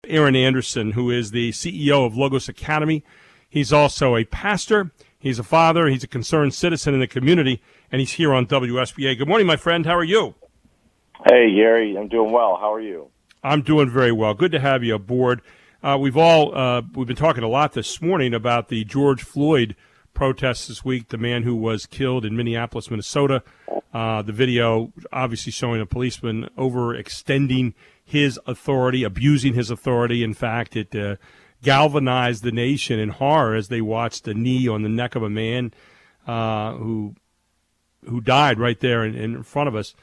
Aaron Anderson, who is the CEO of Logos Academy. He's also a pastor. He's a father. He's a concerned citizen in the community, and he's here on WSBA. Good morning, my friend. How are you? Hey, Gary. I'm doing well. How are you? I'm doing very well. Good to have you aboard. We've been talking a lot this morning about the George Floyd protests this week, the man who was killed in Minneapolis, Minnesota. The video obviously showing a policeman overextending his authority, abusing his authority. In fact, it galvanized the nation in horror as they watched the knee on the neck of a man who died right there in front of us.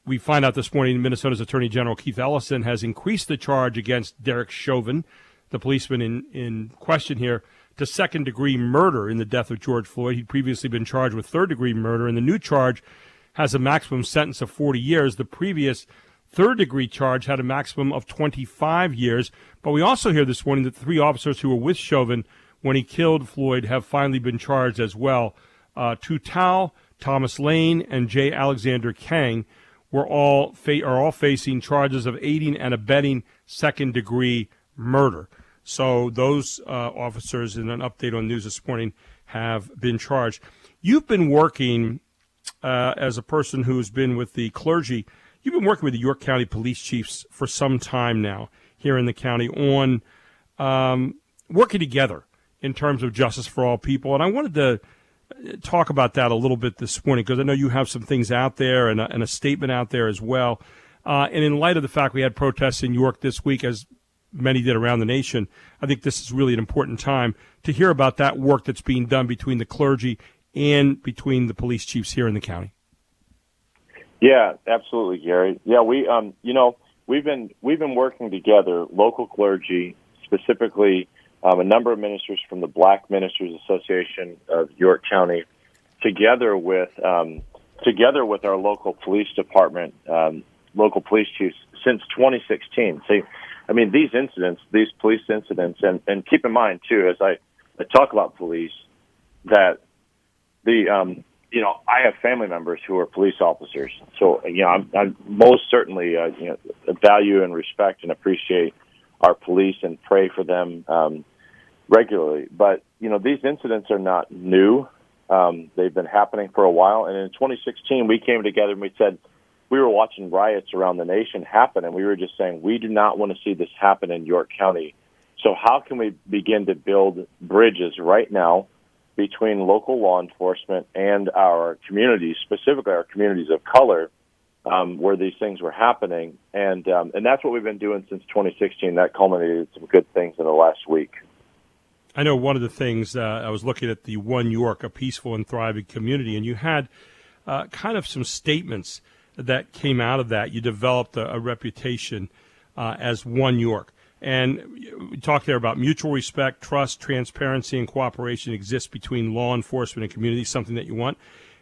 We find out this morning Minnesota's Attorney General Keith Ellison has increased the charge against Derek Chauvin, the policeman in question here, to second-degree murder in the death of George Floyd. He'd previously been charged with third-degree murder, and the new charge has a maximum sentence of 40 years. The previous third-degree charge had a maximum of 25 years. But we also hear this morning that the three officers who were with Chauvin when he killed Floyd have finally been charged as well. Tu Tao, Thomas Lane, and J. Alexander Kang are all facing charges of aiding and abetting second-degree murder. So those officers, in an update on news this morning, have been charged. You've been working as a person who's been with the clergy. You've been working with the York County police chiefs for some time now here in the county on working together in terms of justice for all people. And I wanted to talk about that a little bit this morning because I know you have some things out there and a statement out there as well. And in light of the fact we had protests in York this week, as many did around the nation, I think this is really an important time to hear about that work that's being done between the clergy and between the police chiefs here in the county. Yeah, absolutely, Gary. Yeah, we've been working together, local clergy, specifically a number of ministers from the Black Ministers Association of York County, together with our local police department, local police chiefs since 2016. So, I mean, these police incidents, and keep in mind too, as I talk about police, that I have family members who are police officers. So, I most certainly value and respect and appreciate our police and pray for them regularly. But, these incidents are not new. They've been happening for a while. And in 2016, we came together and we said we were watching riots around the nation happen, and we were just saying we do not want to see this happen in York County. So how can we begin to build bridges right now between local law enforcement and our communities, specifically our communities of color, where these things were happening, and that's what we've been doing since 2016. That culminated in some good things in the last week. I know one of the things, I was looking at the One York, a peaceful and thriving community, and you had kind of some statements that came out of that. You developed a reputation as One York. And we talked there about mutual respect, trust, transparency, and cooperation exists between law enforcement and community, something that you want.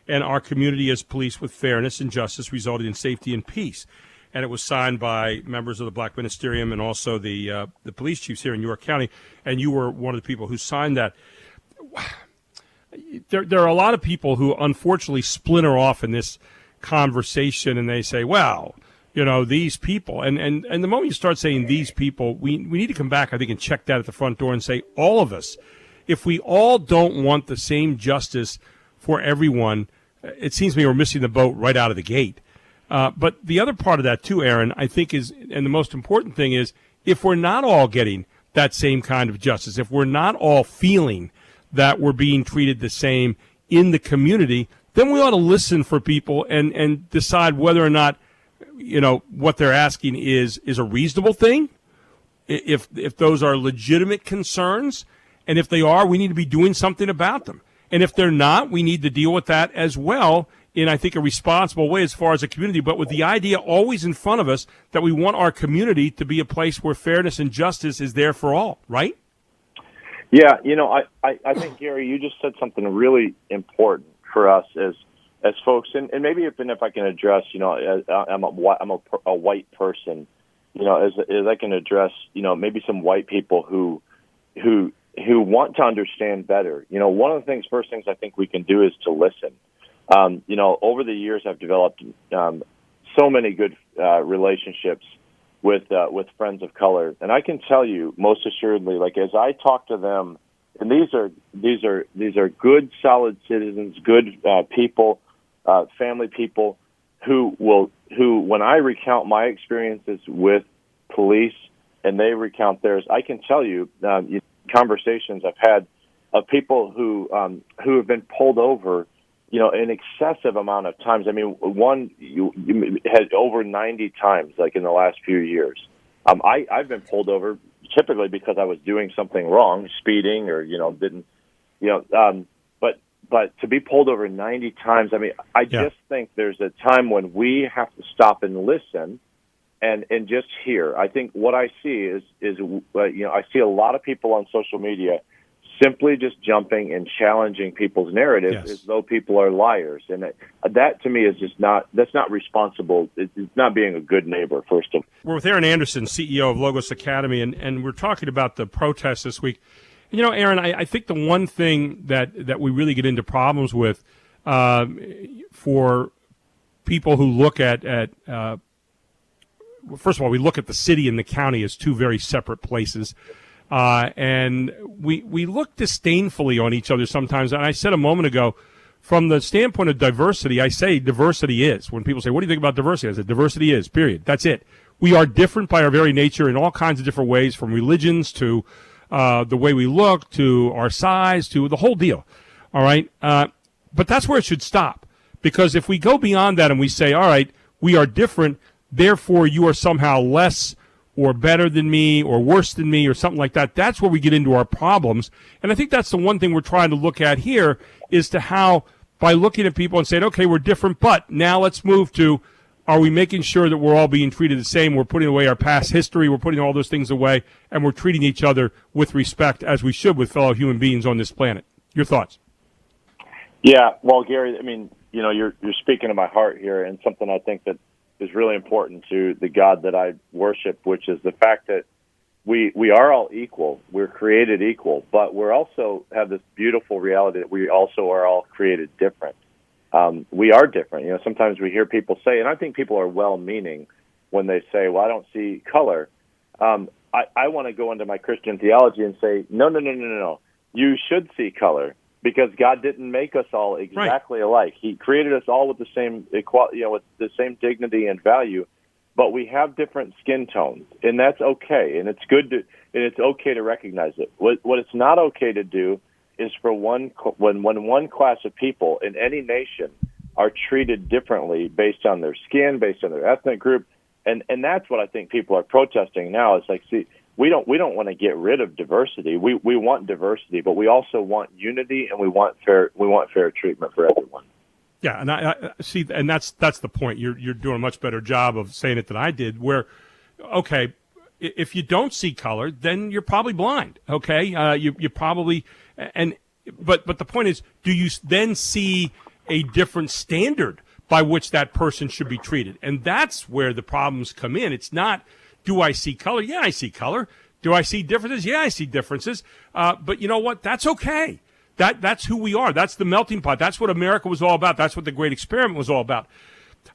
And our community is policed with fairness and justice, resulting in safety and peace. And it was signed by members of the Black Ministerium and also the police chiefs here in York County. And you were one of the people who signed that. There are a lot of people who unfortunately splinter off in this conversation, and they say, well, these people. And the moment you start saying these people, we need to come back, I think, and check that at the front door and say, all of us, if we all don't want the same justice for everyone, it seems to me we're missing the boat right out of the gate. But the other part of that, too, Aaron, I think is, and the most important thing is, if we're not all getting that same kind of justice, if we're not all feeling that we're being treated the same in the community, then we ought to listen for people and decide whether or not, what they're asking is a reasonable thing, if those are legitimate concerns, and if they are, we need to be doing something about them. And if they're not, we need to deal with that as well in, I think, a responsible way as far as a community, but with the idea always in front of us that we want our community to be a place where fairness and justice is there for all, right? Yeah, I think, Gary, you just said something really important for us as folks, and maybe even if I can address, I'm a white person, as I can address, maybe some white people who want to understand better. One of the first things I think we can do is to listen. Over the years, I've developed so many good relationships with friends of color. And I can tell you most assuredly, like as I talk to them, and these are good, solid citizens, good people, family people who when I recount my experiences with police and they recount theirs, I can tell you conversations I've had of people who have been pulled over, an excessive amount of times. I mean, one you had over 90 times, like in the last few years. I've been pulled over typically because I was doing something wrong, speeding or didn't, but to be pulled over 90 times. I mean, I just think there's a time when we have to stop and listen and just hear. I think what I see is I see a lot of people on social media simply just jumping and challenging people's narratives as though people are liars. And that to me is that's not responsible. It's not being a good neighbor, first of all. We're with Aaron Anderson, CEO of Logos Academy, and we're talking about the protests this week. Aaron, I think the one thing that we really get into problems with for people who look at first of all, we look at the city and the county as two very separate places. And we look disdainfully on each other sometimes. And I said a moment ago, from the standpoint of diversity, I say diversity is. When people say, what do you think about diversity? I said, diversity is, period. That's it. We are different by our very nature in all kinds of different ways, from religions to the way we look, to our size, to the whole deal. All right? But that's where it should stop. Because if we go beyond that and we say, all right, we are different, therefore you are somehow less or better than me or worse than me or something like that, that's where we get into our problems. And I think that's the one thing we're trying to look at here is to how, by looking at people and saying, okay, we're different, but now let's move to, are we making sure that we're all being treated the same? We're putting away our past history. We're putting all those things away, and we're treating each other with respect as we should with fellow human beings on this planet. Your thoughts? Yeah, well, Gary, I mean, you're speaking to my heart here, and something I think that is really important to the God that I worship, which is the fact that we are all equal. We're created equal, but we're also have this beautiful reality that we also are all created different. We are different. Sometimes we hear people say, and I think people are well-meaning when they say, well, I don't see color. I want to go into my Christian theology and say, no. You should see color, because God didn't make us all exactly alike. He created us all with the same equality, with the same dignity and value, but we have different skin tones, and that's okay. And it's okay to recognize it. What it's not okay to do is for when one class of people in any nation are treated differently based on their skin, based on their ethnic group, and that's what I think people are protesting now. It's like, see, we don't want to get rid of diversity. We want diversity, but we also want unity, and we want fair treatment for everyone. Yeah, and I see, and that's the point. You're doing a much better job of saying it than I did. Where, okay, if you don't see color, then you're probably blind. Okay, you probably but the point is, do you then see a different standard by which that person should be treated? And that's where the problems come in. It's not, do I see color? Yeah, I see color. Do I see differences? Yeah, I see differences. But you know what? That's okay. That's who we are. That's the melting pot. That's what America was all about. That's what the Great Experiment was all about.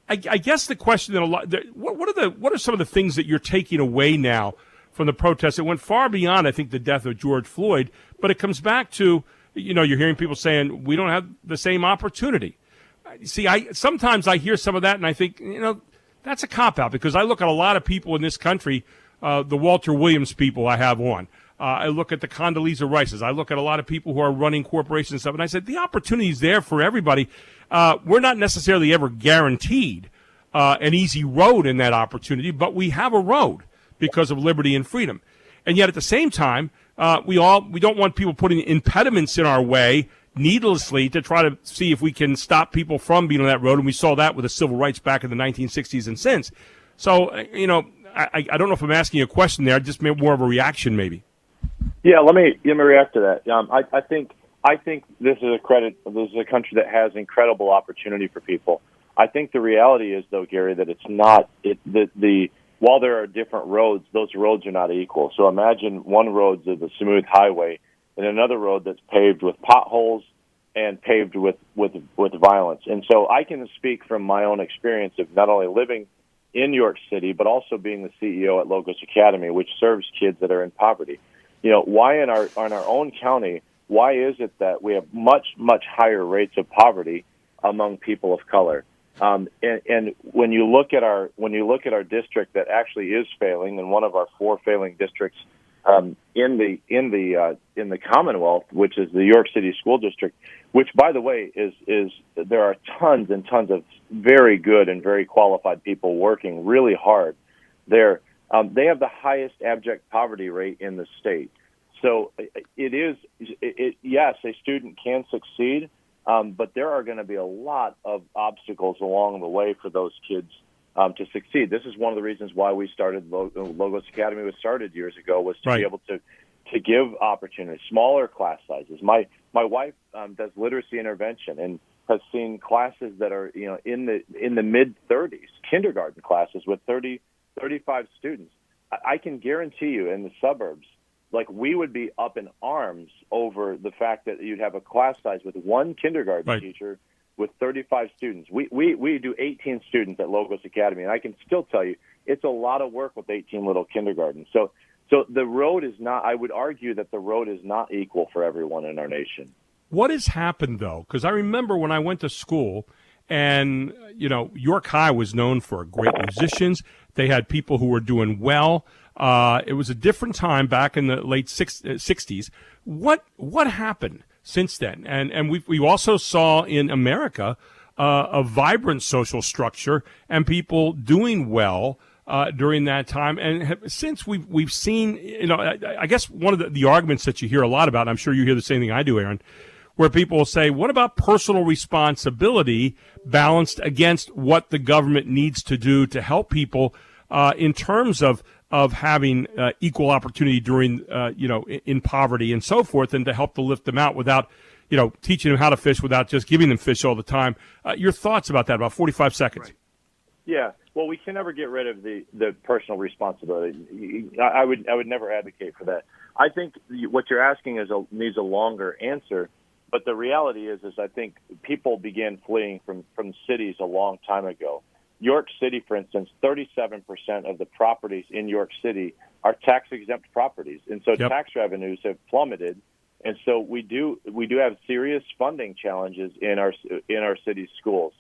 I guess the question that what are some of the things that you're taking away now from the protests? It went far beyond, I think, the death of George Floyd, but it comes back to, you're hearing people saying we don't have the same opportunity. See, sometimes I hear some of that and I think, that's a cop-out, because I look at a lot of people in this country, the Walter Williams people I have on. I look at the Condoleezza Rices. I look at a lot of people who are running corporations and stuff, and I said, the opportunity is there for everybody. We're not necessarily ever guaranteed an easy road in that opportunity, but we have a road because of liberty and freedom. And yet at the same time, we don't want people putting impediments in our way needlessly to try to see if we can stop people from being on that road. And we saw that with the civil rights back in the 1960s and since. So, I don't know if I'm asking you a question there. I just made more of a reaction maybe. Yeah, let me react to that. I think this is a country that has incredible opportunity for people. I think the reality is, though, Gary, that it's not while there are different roads, those roads are not equal. So imagine one road's a smooth highway and another road that's paved with potholes and paved with violence. And so I can speak from my own experience of not only living in York City, but also being the CEO at Logos Academy, which serves kids that are in poverty. Why in our own county, why is it that we have much, much higher rates of poverty among people of color? And when you look at our district that actually is failing, and one of our 4 failing districts in the Commonwealth, which is the York City School District, which, by the way, is there are tons and tons of very good and very qualified people working really hard there. They have the highest abject poverty rate in the state. So yes, a student can succeed, but there are going to be a lot of obstacles along the way for those kids to succeed. This is one of the reasons why we started Logos Academy. Was started years ago, was to be able to give opportunities, smaller class sizes. My wife does literacy intervention and has seen classes that are in the mid-30s, kindergarten classes with 35 students. I can guarantee you, in the suburbs, we would be up in arms over the fact that you'd have a class size with one kindergarten teacher with 35 students. We do 18 students at Logos Academy, and I can still tell you it's a lot of work with 18 little kindergartens. So the road is not, I would argue that the road is not equal for everyone in our nation. What has happened, though? Because I remember when I went to school, and, York High was known for great musicians. They had people who were doing well. It was a different time back in the late 60s. What happened since then? And we also saw in America a vibrant social structure and people doing well during that time. And since we've seen, I guess one of the arguments that you hear a lot about, and I'm sure you hear the same thing I do, Aaron, where people will say, what about personal responsibility balanced against what the government needs to do to help people in terms of having equal opportunity during, in poverty and so forth, and to help to lift them out without, teaching them how to fish without just giving them fish all the time. Your thoughts about that, about 45 seconds. Right. Yeah. Well, we can never get rid of the personal responsibility. I would never advocate for that. I think what you're asking needs a longer answer. But the reality is I think people began fleeing from cities a long time ago. York City, for instance, 37% of the properties in York City are tax-exempt properties, and so tax revenues have plummeted. And so we do have serious funding challenges in our city's schools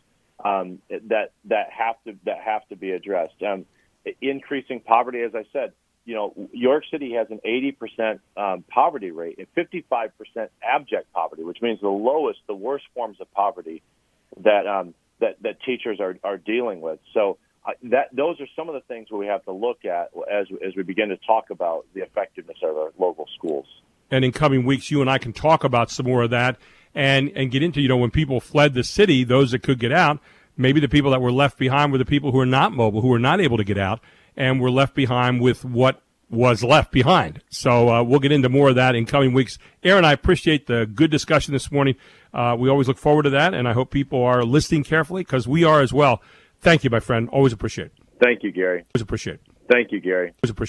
that have to be addressed. Increasing poverty, as I said. York City has an 80% poverty rate and 55% abject poverty, which means the worst forms of poverty that teachers are dealing with. So those are some of the things we have to look at as we begin to talk about the effectiveness of our local schools. And in coming weeks, you and I can talk about some more of that and get into, when people fled the city, those that could get out, maybe the people that were left behind were the people who are not mobile, who were not able to get out, and were left behind with what was left behind. So we'll get into more of that in coming weeks. Aaron, I appreciate the good discussion this morning. We always look forward to that, and I hope people are listening carefully, because we are as well. Thank you, my friend. Always appreciate it. Thank you, Gary. Always appreciate it. Thank you, Gary. Always appreciate it.